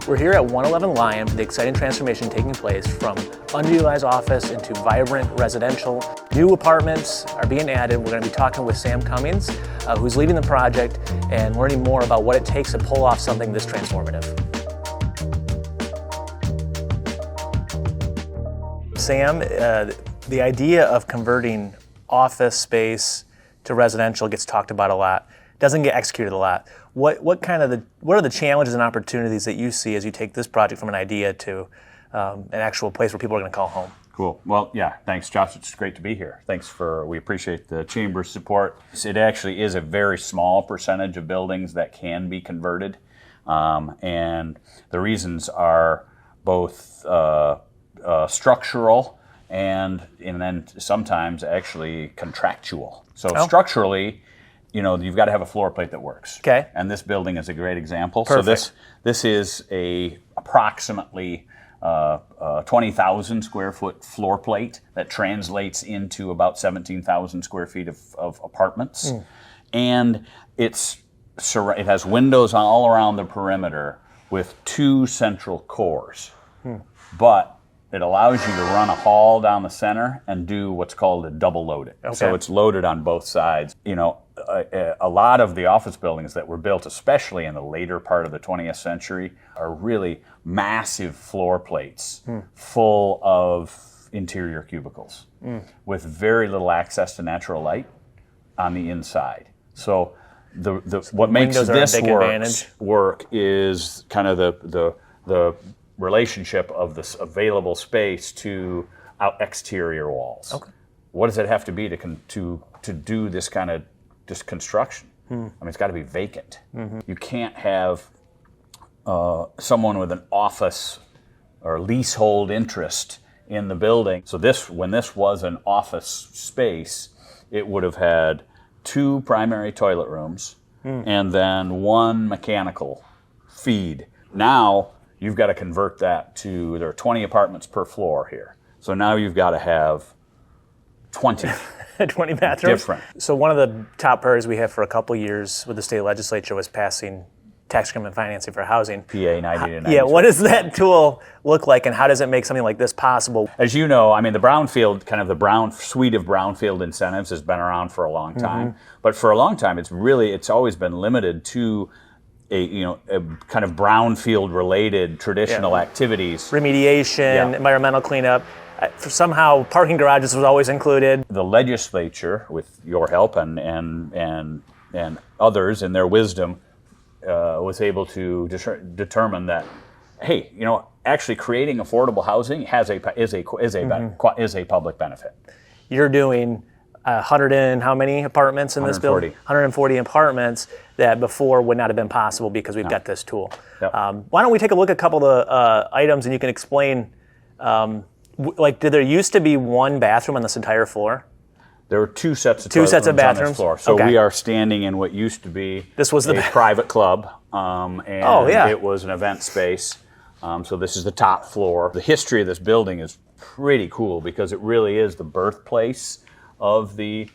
We're here at 111 Lyon for the exciting transformation taking place from underutilized office into vibrant residential. New apartments are being added. We're going to be talking with Sam Cummings, who's leading the project, and learning more about what it takes to pull off something this transformative. Sam, the idea of converting office space to residential gets talked about a lot. Doesn't get executed a lot. What are the challenges and opportunities that you see as you take this project from an idea to an actual place where people are going to call home? Cool. Well, yeah, thanks, Josh. It's great to be here. We appreciate the Chamber's support. It actually is a very small percentage of buildings that can be converted, and the reasons are both structural and then sometimes actually contractual. So structurally, you've got to have a floor plate that works. Okay. And this building is a great example. Perfect. So this is a approximately 20,000 square foot floor plate that translates into about 17,000 square feet of apartments. And it has windows all around the perimeter with two central cores. But it allows you to run a hall down the center and do what's called a double loading. Okay. So it's loaded on both sides. A lot of the office buildings that were built, especially in the later part of the 20th century, are really massive floor plates full of interior cubicles with very little access to natural light on the inside. So what makes this work is kind of the relationship of this available space to exterior walls. Okay. What does it have to be to do this kind of construction? I mean, it's got to be vacant. You can't have someone with an office or leasehold interest in the building. So when this was an office space, it would have had two primary toilet rooms and then one mechanical feed. Now you've got to convert that to, there are 20 apartments per floor here. So now you've got to have 20. 20 bathrooms? Different. So one of the top priorities we have for a couple years with the state legislature was passing tax increment financing for housing. PA 90 to 92. Yeah, what does that tool look like, and how does it make something like this possible? As you know, I mean, the brownfield, kind of the brown suite of brownfield incentives has been around for a long time. But for a long time, it's always been limited to a kind of brownfield related traditional activities. Remediation, environmental cleanup. Somehow parking garages was always included. The legislature, with your help and others in their wisdom, was able to determine that, hey, actually creating affordable housing is a public benefit. You're doing 100 and how many apartments in this building? 140 apartments that before would not have been possible because we've got this tool. Yep. Why don't we take a look at a couple of the items and you can explain, did there used to be one bathroom on this entire floor? There were two sets of bathrooms on this floor. So we are standing in what used to be a private club, it was an event space. So this is the top floor. The history of this building is pretty cool because it really is the birthplace of the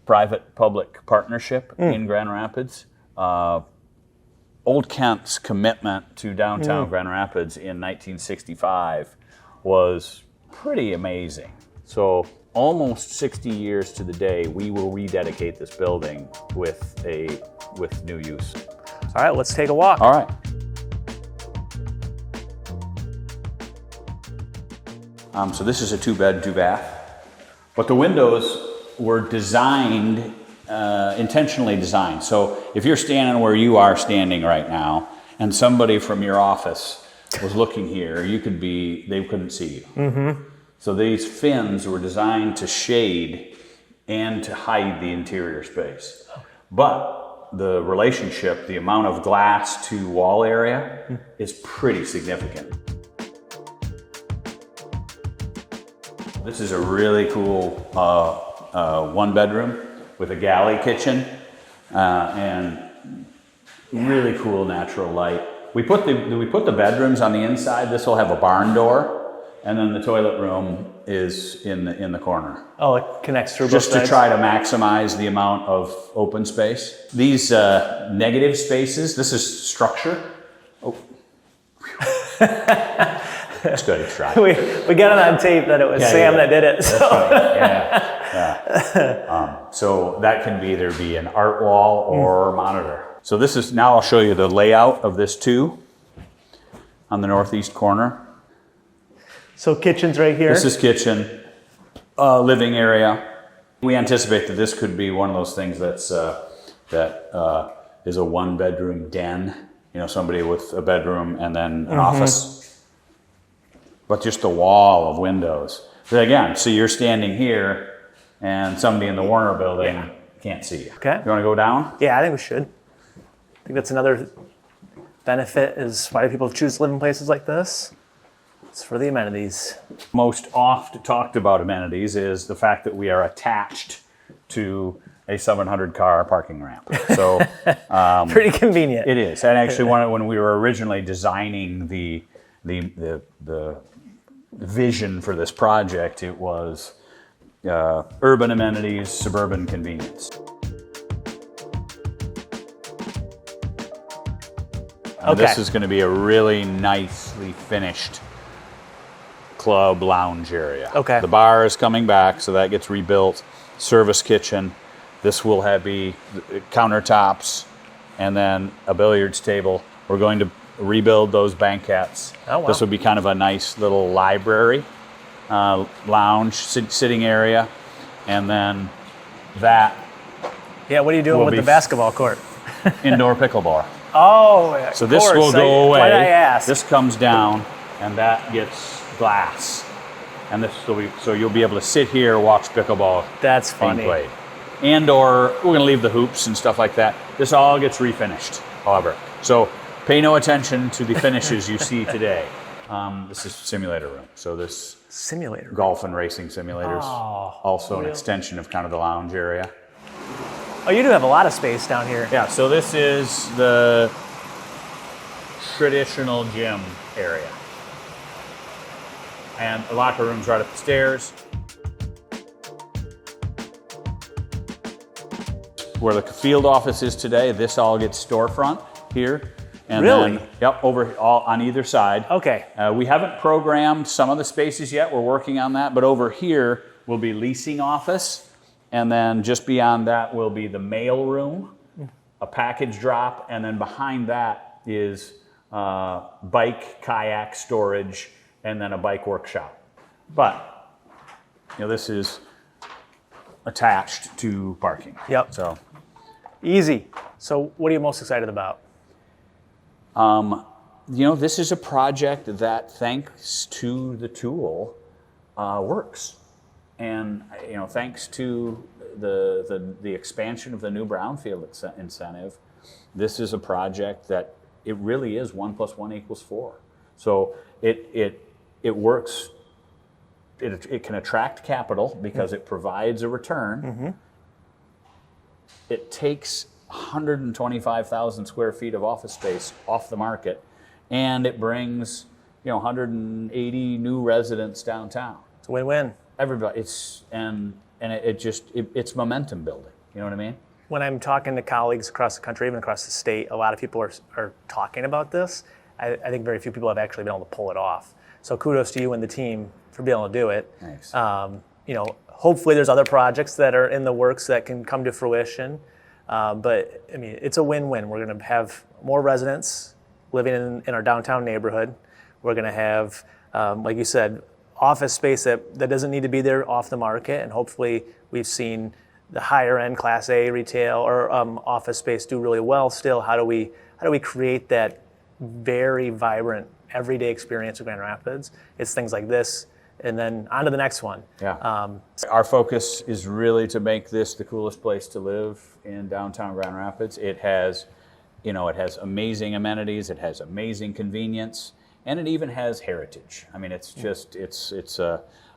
private-public partnership in Grand Rapids. Old Kent's commitment to downtown Grand Rapids in 1965 was pretty amazing. So almost 60 years to the day, we will rededicate this building with new use. All right, let's take a walk. All right. So this is a 2-bed, 2-bath. But the windows were designed, intentionally designed. So if you're standing where you are standing right now, and somebody from your office was looking here, they couldn't see you. So these fins were designed to shade and to hide the interior space. But the relationship, the amount of glass to wall area is pretty significant. This is a really cool 1-bedroom with a galley kitchen and really cool natural light. We put the bedrooms on the inside. This will have a barn door. And then the toilet room is in the corner. Oh, it connects through both sides? Just to try to maximize the amount of open space. These negative spaces, this is structure. That's good. It's right. We got it on tape that it was Sam that did it. That's funny. Yeah. So that can either be an art wall or monitor. So this is, now I'll show you the layout of this too on the northeast corner. So kitchen's right here. This is kitchen, living area. We anticipate that this could be one of those things that's is a one-bedroom den. You know, somebody with a bedroom and then an office, but just a wall of windows. But again, so you're standing here, and somebody in the Warner building can't see you. Okay. You want to go down? Yeah, I think we should. I think that's another benefit is why do people choose to live in places like this? It's for the amenities. Most oft talked about amenities is the fact that we are attached to a 700 car parking ramp. So pretty convenient. it is. And actually, when we were originally designing the vision for this project, it was urban amenities, suburban convenience. And this is going to be a really nicely finished club lounge area. Okay. The bar is coming back, so that gets rebuilt. Service kitchen. This will be countertops and then a billiards table. We're going to rebuild those banquettes. Oh, wow. This will be kind of a nice little library, lounge, sitting area, and then that. Yeah, what are you doing with the basketball court? Indoor pickleball. Oh, so this will go away. Why did I ask? This comes down, and that gets glass, and this will be, so you'll be able to sit here, watch pickleball. That's being funny. played. And or we're going to leave the hoops and stuff like that. This all gets refinished, however. So pay no attention to the finishes you see today. This is simulator room. So this simulator golf and racing simulators. Also an extension of kind of the lounge area. Oh, you do have a lot of space down here. Yeah, so this is the traditional gym area. And the locker room's right up the stairs. Where the field office is today, this all gets storefront here. And really? Then, yep, over all on either side. Okay. We haven't programmed some of the spaces yet. We're working on that. But over here will be leasing office. And then just beyond that will be the mail room, a package drop. And then behind that is bike, kayak storage, and then a bike workshop. But, this is attached to parking. Yep. So easy. So what are you most excited about? This is a project that, thanks to the tool, works. And, thanks to the expansion of the new brownfield incentive, this is a project that it really is 1 + 1 = 4. So it works. It can attract capital because it provides a return. Mm-hmm. It takes 125,000 square feet of office space off the market, and it brings 180 new residents downtown. It's a win-win. Everybody, it's momentum building. You know what I mean? When I'm talking to colleagues across the country, even across the state, a lot of people are talking about this. I think very few people have actually been able to pull it off. So kudos to you and the team for being able to do it. Thanks. Hopefully there's other projects that are in the works that can come to fruition. But I mean, it's a win-win. We're going to have more residents living in our downtown neighborhood. We're going to have, like you said, office space that doesn't need to be there off the market. And hopefully we've seen the higher end Class A retail or office space do really well still. How do we create that very vibrant everyday experience of Grand Rapids? It's things like this, and then on to the next one. Yeah. Our focus is really to make this the coolest place to live in downtown Grand Rapids. It has, it has amazing amenities, it has amazing convenience, and it even has heritage. I mean, it's just,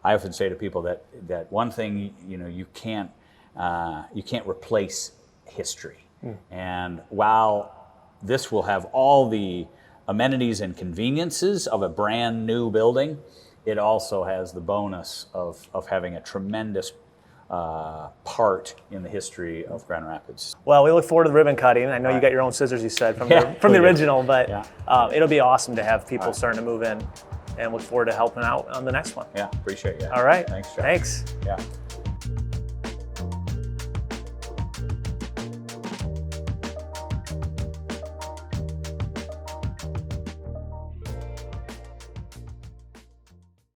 I often say to people that one thing, you can't replace history. And while this will have all the amenities and conveniences of a brand new building, it also has the bonus of having a tremendous part in the history of Grand Rapids. Well, we look forward to the ribbon cutting. I know you got your own scissors, you said, from the original, but it'll be awesome to have people starting to move in, and look forward to helping out on the next one. Yeah, appreciate you. All right. Thanks, Jeff. Thanks. Yeah.